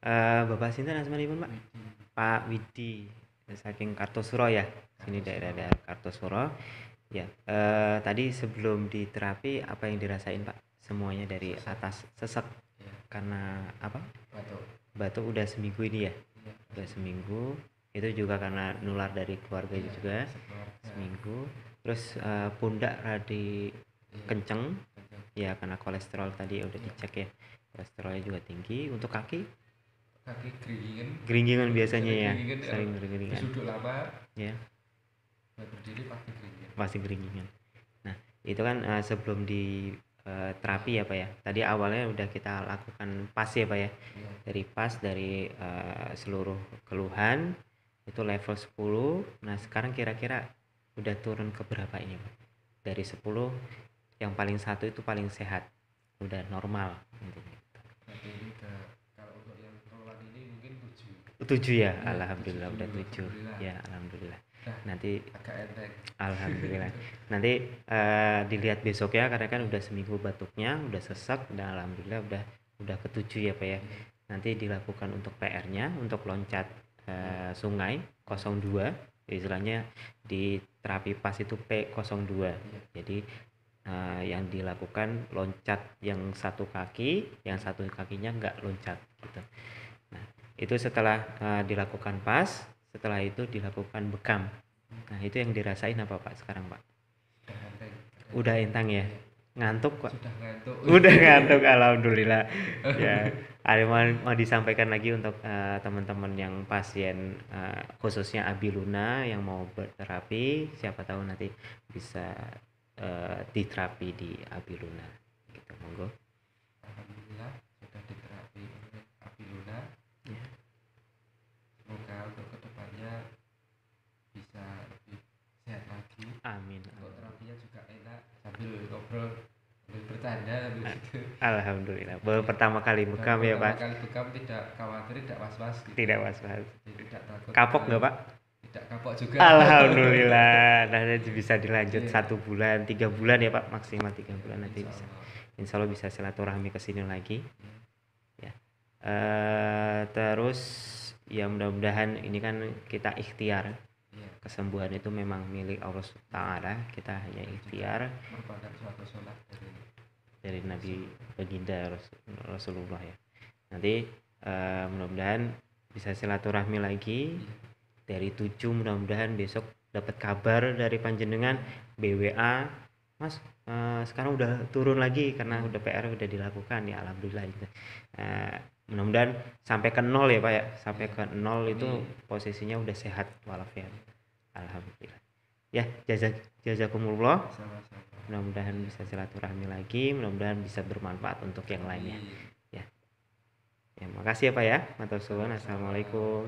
Bapak sinten asmanipun, Pak? Pak Widi, saking Kartosuro ya. Sini daerah-daerah Kartosuro. Ya, tadi sebelum diterapi apa yang dirasain, Pak? Semuanya dari atas sesek karena apa? Batuk udah seminggu ini ya? Udah seminggu. Itu juga karena nular dari keluarga juga. Seminggu. Terus pundak radi kenceng ya karena kolesterol tadi udah dicek ya. Kolesterolnya juga tinggi. Untuk kaki geringingan biasanya ya, sering geringingan. Duduk lama, Ya, berdiri pasti geringingan. Nah, itu kan sebelum di terapi ya Pak ya. Tadi awalnya udah kita lakukan pas ya Pak ya. Dari pas dari seluruh keluhan itu level 10. Nah, sekarang kira-kira udah turun ke berapa ini Pak? Dari 10 yang paling satu itu paling sehat. Udah normal intinya. Nanti ini kalau untuk yang keluhan ini mungkin 7. 7 ya, Ya, alhamdulillah 7 udah dulu, 7 alhamdulillah. ya, alhamdulillah. Nah, Nanti agak enteng. alhamdulillah. Nanti dilihat besok ya karena kan udah seminggu batuknya, udah sesek dan alhamdulillah udah ketujuh ya Pak ya. Nanti dilakukan untuk PR-nya untuk loncat sungai 02, istilahnya di terapi pas itu P02. Jadi yang dilakukan loncat yang satu kaki, yang satu kakinya nggak loncat gitu. Nah, itu setelah dilakukan pas, setelah itu dilakukan bekam. Nah, itu yang dirasain apa Pak sekarang Pak? Udah enteng ya? Ngantuk Pak? Sudah ngantuk. Udah ngantuk, alhamdulillah. Ya, ada mau disampaikan lagi untuk teman-teman yang pasien khususnya Abiluna yang mau berterapi, siapa tahu nanti bisa diterapi di Abiluna. Gitu, monggo. Alhamdulillah sudah diterapi oleh Abiluna. Ya. Semoga untuk kedepannya bisa lebih sehat lagi. Amin. Untuk terapinya juga enak sambil ngobrol, sambil bercanda, sambil gitu. Alhamdulillah. Baru pertama kali bekam ya Pak? Pertama kali bekam tidak khawatir, tidak was-was. Gitu. Tidak was-was. Tidak takut. Kapok nggak Pak? Tidak kapok juga. Alhamdulillah. Nah, bisa dilanjut Iya. 1 bulan, 3 bulan ya Pak, maksimal 3 bulan nanti Insya bisa. Allah. Insya Allah bisa silaturahmi ke sini lagi. Ya. Terus ya mudah-mudahan ini kan kita ikhtiar. Iya. Kesembuhan itu memang milik Allah Taala, kita hanya ikhtiar Merupakan suatu sholat dari Nabi Baginda Rasulullah ya. Nanti mudah-mudahan bisa silaturahmi lagi. Dari 7 mudah-mudahan besok dapat kabar dari panjenengan BWA, Mas sekarang udah turun lagi karena udah PR udah dilakukan ya, alhamdulillah gitu. Mudah-mudahan sampai ke 0 ya Pak ya, sampai ke 0 itu posisinya udah sehat walafiat, alhamdulillah ya. Jazakumullah. Mudah-mudahan bisa silaturahmi lagi, mudah-mudahan bisa bermanfaat untuk yang lainnya ya. Ya, makasih ya Pak ya. Matur suwun. Assalamualaikum.